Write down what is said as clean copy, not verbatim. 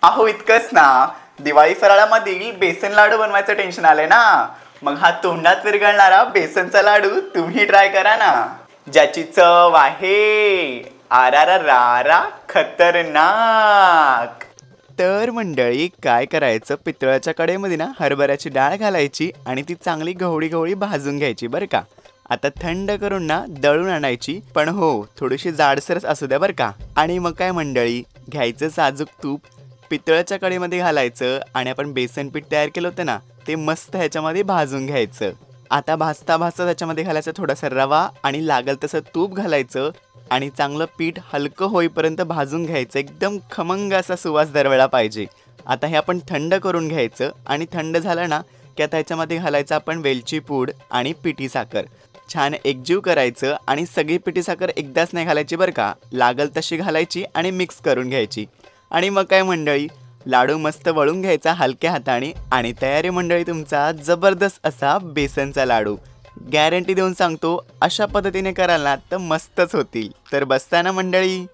अहो इतकंच ना, दिवाळी फराळामधील बेसन लाडू बनवायचं टेन्शन आलंय ना. मग हा तोंडात विरघळणारा बेसनचा लाडू तुम्ही ट्राय करा ना, ज्याची चव आहे आरारारा खतरनाक. तर मंडळी काय करायचं, पितळाच्या कढईमध्ये ना हरभऱ्याची डाळ घालायची आणि ती चांगली गवळी गवळी भाजून घ्यायची बरं का. आता थंड करून ना दळून आणायची, पण हो थोडीशी जाडसरच असू द्या बरं का. आणि मग काय मंडळी, घ्यायचं साजूक तूप, पितळाच्या कढईमध्ये घालायचं आणि आपण बेसन पीठ तयार केलं होतं ना ते मस्त ह्याच्यामध्ये भाजून घ्यायचं. आता भाजता भाजता त्याच्यामध्ये घालायचं थोडासा रवा आणि लागल तसं तूप घालायचं आणि चांगलं पीठ हलकं होईपर्यंत भाजून घ्यायचं. एकदम खमंग असा सुवास दरवेळा पाहिजे. आता हे आपण थंड करून घ्यायचं आणि थंड झालं ना की आता ह्याच्यामध्ये घालायचं आपण वेलची पूड आणि पिठी साखर. छान एकजीव करायचं आणि सगळी पिठी साखर एकदाच नाही घालायची बरं का, लागल तशी घालायची आणि मिक्स करून घ्यायची. आणि मग काय मंडळी, लाडू मस्त वळून घ्यायचा हलक्या हाताने आणि तयारी मंडळी तुमचा जबरदस्त असा बेसनचा लाडू. गॅरंटी देऊन सांगतो, अशा पद्धतीने कराल ना तर मस्तच होतील. तर बसता ना मंडळी.